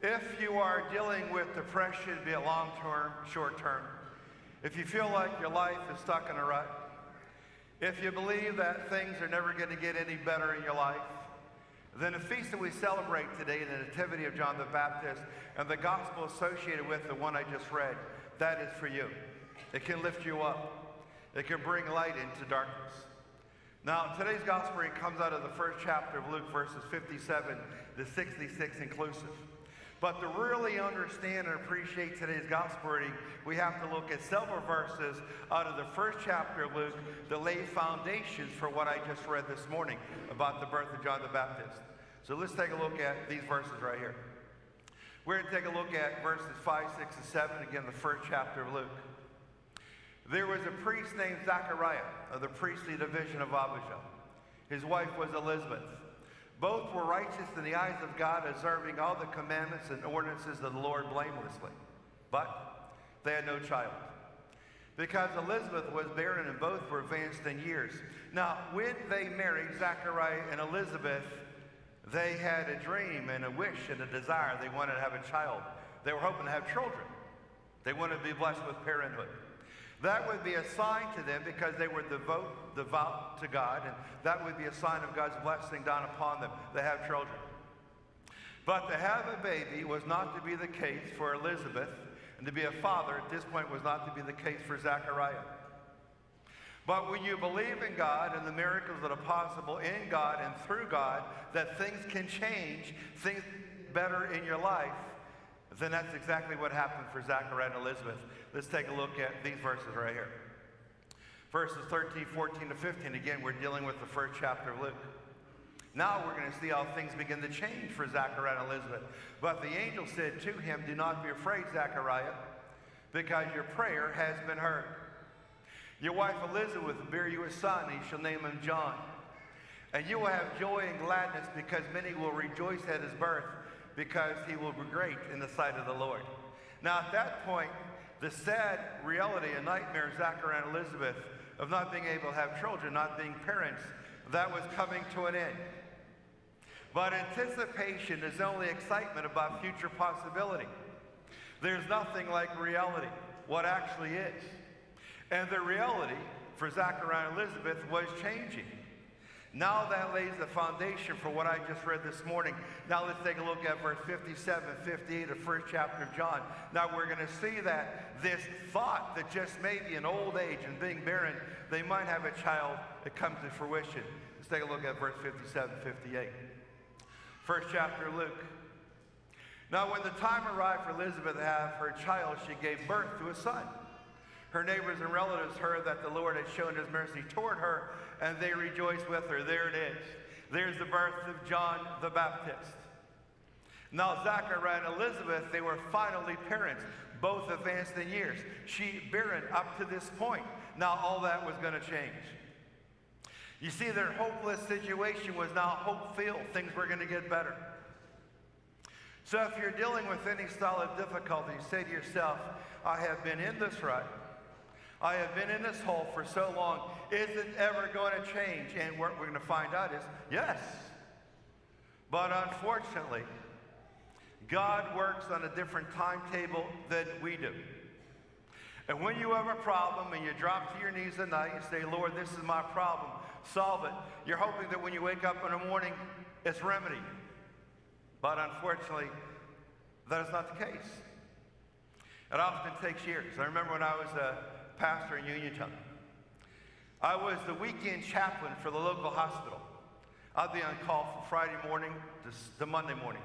If you are dealing with depression, be it long-term, short-term, if you feel like your life is stuck in a rut, if you believe that things are never going to get any better in your life, then the feast that we celebrate today, the Nativity of John the Baptist, and the gospel associated with the one I just read, that is for you. It can lift you up. It can bring light into darkness. Now, today's gospel reading comes out of the first chapter of Luke, verses 57 to 66 inclusive. But to really understand and appreciate today's gospel reading, we have to look at several verses out of the first chapter of Luke that lay foundations for what I just read this morning about the birth of John the Baptist. So let's take a look at these verses right here. We're going to take a look at verses 5, 6, and 7, again, the first chapter of Luke. There was a priest named Zachariah of the priestly division of Abijah. His wife was Elizabeth. Both were righteous in the eyes of God, observing all the commandments and ordinances of the Lord blamelessly. But they had no child, because Elizabeth was barren and both were advanced in years. Now, when they married, Zachariah and Elizabeth, they had a dream and a wish and a desire. They wanted to have a child. They were hoping to have children. They wanted to be blessed with parenthood. That would be a sign to them because they were devout to God, and that would be a sign of God's blessing down upon them. They have children. But to have a baby was not to be the case for Elizabeth, and to be a father at this point was not to be the case for Zachariah. But when you believe in God and the miracles that are possible in God and through God, that things can change, things better in your life, then that's exactly what happened for Zachariah and Elizabeth. Let's take a look at these verses right here. Verses 13, 14 to 15. Again, we're dealing with the first chapter of Luke. Now we're going to see how things begin to change for Zachariah and Elizabeth. But the angel said to him, "Do not be afraid, Zachariah, because your prayer has been heard. Your wife Elizabeth will bear you a son, and you shall name him John. And you will have joy and gladness, because many will rejoice at his birth, because he will be great in the sight of the Lord." Now at that point, the sad reality and nightmare of Zachariah and Elizabeth of not being able to have children, not being parents, that was coming to an end. But anticipation is only excitement about future possibility. There's nothing like reality, what actually is. And the reality for Zachariah and Elizabeth was changing. Now that lays the foundation for what I just read this morning. Now let's take a look at verse 57, 58 of the first chapter of John. Now we're going to see that this thought that just maybe in old age and being barren, they might have a child, it comes to fruition. Let's take a look at verse 57, 58. First chapter of Luke. Now when the time arrived for Elizabeth to have her child, she gave birth to a son. Her neighbors and relatives heard that the Lord had shown his mercy toward her, and they rejoiced with her. There it is. There's the birth of John the Baptist. Now Zachariah and Elizabeth, they were finally parents, both advanced in years. She barren up to this point. Now all that was going to change. You see, their hopeless situation was now hope-filled. Things were going to get better. So if you're dealing with any style of difficulty, say to yourself, I have been in this rut. I have been in this hole for so long. Is it ever going to change? And what we're going to find out is, yes. But unfortunately, God works on a different timetable than we do. And when you have a problem and you drop to your knees at night and say, Lord, this is my problem, solve it. You're hoping that when you wake up in the morning, it's remedied. But unfortunately, that is not the case. It often takes years. I remember when I was a pastor in Uniontown. I was the weekend chaplain for the local hospital. I'd be on call from Friday morning to Monday morning.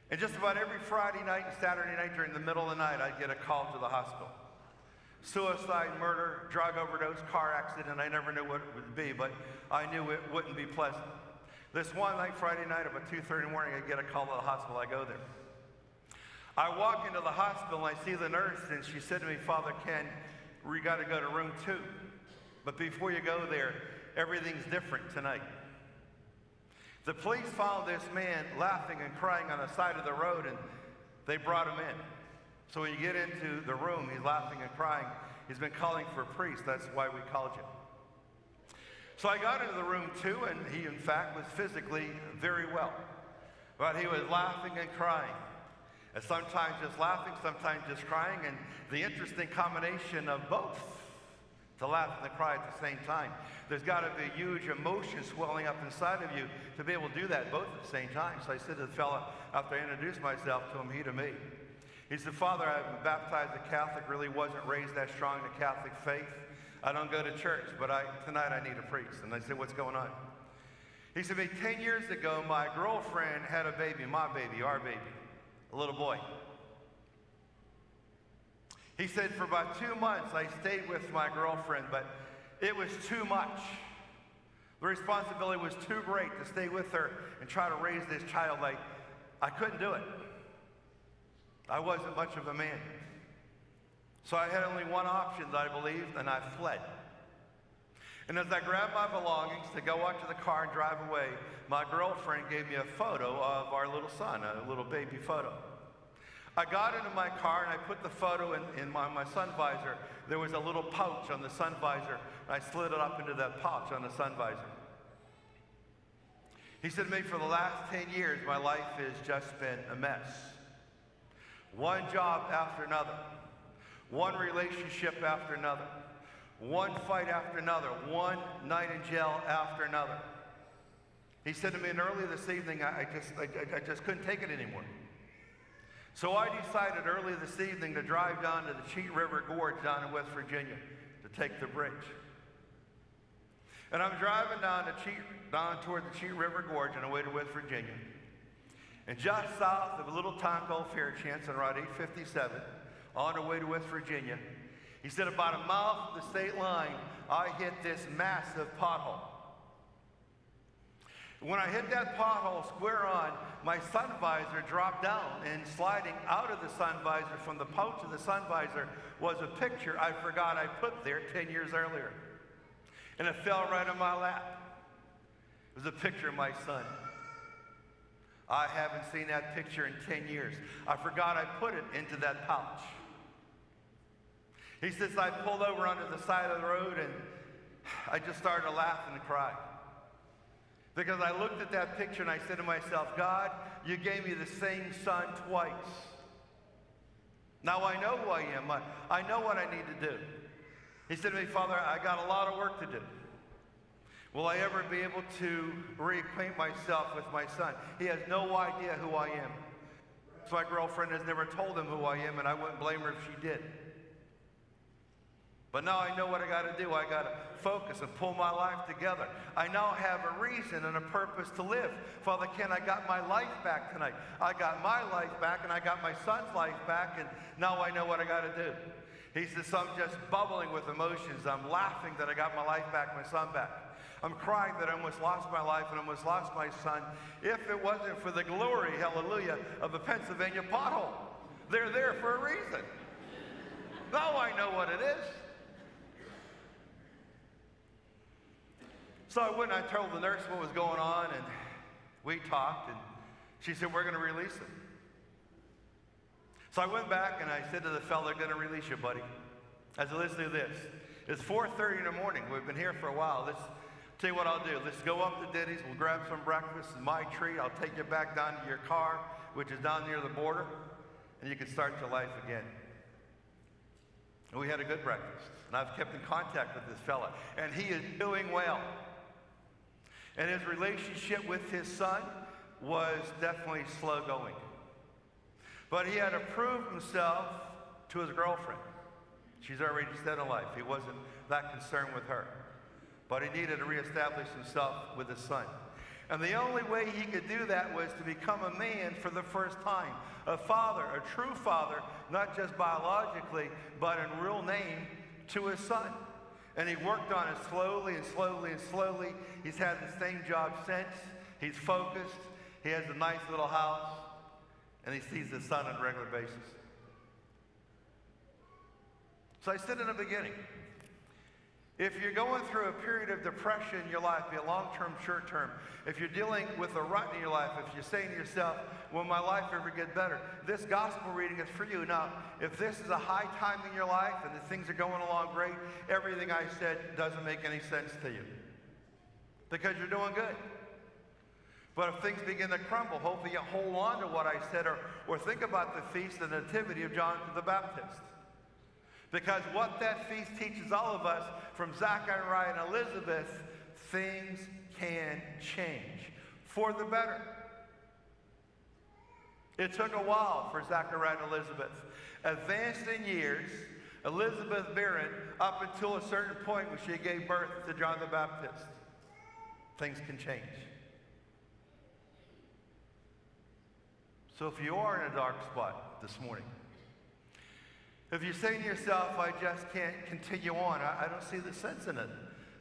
And just about every Friday night and Saturday night during the middle of the night, I'd get a call to the hospital. Suicide, murder, drug overdose, car accident. I never knew what it would be, but I knew it wouldn't be pleasant. This one night, Friday night, about 2:30 in the morning, I get a call to the hospital. I go there. I walk into the hospital and I see the nurse, and she said to me, Father Ken, we got to go to room 2. But before you go there, everything's different tonight. The police found this man laughing and crying on the side of the road, and they brought him in. So when you get into the room, he's laughing and crying. He's been calling for a priest. That's why we called you. So I got into the room 2, and he, in fact, was physically very well. But he was laughing and crying. And sometimes just laughing, sometimes just crying, and the interesting combination of both, to laugh and to cry at the same time. There's got to be a huge emotion swelling up inside of you to be able to do that both at the same time. So I said to the fellow, after I introduced myself to him, he to me. He said, Father, I've been baptized a Catholic, really wasn't raised that strong in the Catholic faith. I don't go to church, but tonight I need a priest. And I said, what's going on? He said, 10 years ago, my girlfriend had a baby, my baby, our baby, a little boy. He said, for about 2 months, I stayed with my girlfriend, but it was too much. The responsibility was too great to stay with her and try to raise this child. I couldn't do it. I wasn't much of a man. So I had only one option, I believed, and I fled. And as I grabbed my belongings to go out to the car and drive away, my girlfriend gave me a photo of our little son, a little baby photo. I got into my car and I put the photo in my sun visor. There was a little pouch on the sun visor, and I slid it up into that pouch on the sun visor. He said to me, for the last 10 years, my life has just been a mess. One job after another, one relationship after another, one fight after another, one night in jail after another. He said to me, and early this evening, I just couldn't take it anymore. So I decided early this evening to drive down to the Cheat River Gorge down in West Virginia to take the bridge. And I'm driving down toward the Cheat River Gorge on the way to West Virginia. And just south of a little town called Fairchance on Route 857, on the way to West Virginia, he said about a mile from the state line, I hit this massive pothole. When I hit that pothole square on, my sun visor dropped down, and sliding out of the sun visor from the pouch of the sun visor was a picture I forgot I put there 10 years earlier. And it fell right on my lap. It was a picture of my son. I haven't seen that picture in 10 years. I forgot I put it into that pouch. He says, I pulled over onto the side of the road and I just started to laugh and to cry. Because I looked at that picture and I said to myself, God, you gave me the same son twice. Now I know who I am. I know what I need to do. He said to me, Father, I got a lot of work to do. Will I ever be able to reacquaint myself with my son? He has no idea who I am. So my girlfriend has never told him who I am, and I wouldn't blame her if she did. But now I know what I got to do. I got to focus and pull my life together. I now have a reason and a purpose to live. Father Ken, I got my life back tonight. I got my life back, and I got my son's life back, and now I know what I got to do. He says, I'm just bubbling with emotions. I'm laughing that I got my life back, my son back. I'm crying that I almost lost my life and almost lost my son. If it wasn't for the glory, hallelujah, of the Pennsylvania pothole. They're there for a reason. Now I know what it is. So I went and I told the nurse what was going on, and we talked, and she said, we're going to release him. So I went back and I said to the fellow, they're going to release you, buddy. I said, let's do this. It's 4:30 in the morning. We've been here for a while. Let's tell you what I'll do. Let's go up to Denny's. We'll grab some breakfast. It's my treat. I'll take you back down to your car, which is down near the border, and you can start your life again. And we had a good breakfast. And I've kept in contact with this fella. And he is doing well. And his relationship with his son was definitely slow going. But he had to prove himself to his girlfriend. She's already set in life. He wasn't that concerned with her. But he needed to reestablish himself with his son. And the only way he could do that was to become a man for the first time. A father, a true father, not just biologically, but in real name to his son. And he worked on it slowly and slowly and slowly. He's had the same job since. He's focused. He has a nice little house. And he sees his son on a regular basis. So I said in the beginning, if you're going through a period of depression in your life, be it long-term, short-term, if you're dealing with a rut in your life, if you're saying to yourself, will my life ever get better? This gospel reading is for you. Now, if this is a high time in your life and the things are going along great, everything I said doesn't make any sense to you because you're doing good. But if things begin to crumble, hopefully you hold on to what I said, or think about the feast of the Nativity of John the Baptist. Because what that feast teaches all of us, from Zachariah and Elizabeth, things can change for the better. It took a while for Zachariah and Elizabeth. Advanced in years, Elizabeth barren, up until a certain point when she gave birth to John the Baptist. Things can change. So if you are in a dark spot this morning, if you're saying to yourself, I just can't continue on, I don't see the sense in it.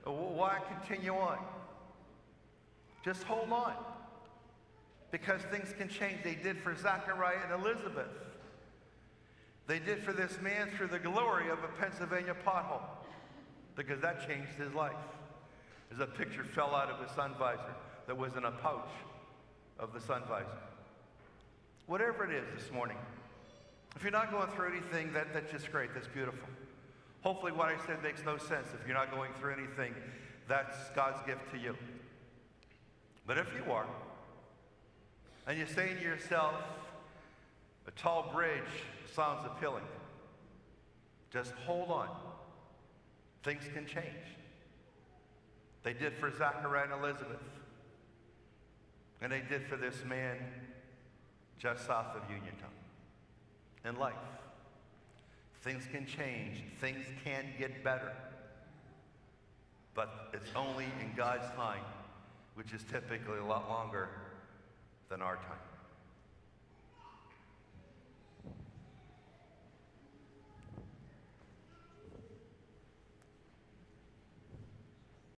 Why continue on? Just hold on. Because things can change. They did for Zachariah and Elizabeth. They did for this man through the glory of a Pennsylvania pothole. Because that changed his life. As a picture fell out of his sun visor that was in a pouch of the sun visor. Whatever it is this morning, if you're not going through anything, that's just great. That's beautiful. Hopefully what I said makes no sense. If you're not going through anything, that's God's gift to you. But if you are, and you're saying to yourself, a tall bridge sounds appealing, just hold on. Things can change. They did for Zachariah and Elizabeth. And they did for this man just south of Uniontown. In life, things can change. Things can get better. But it's only in God's time, which is typically a lot longer than our time.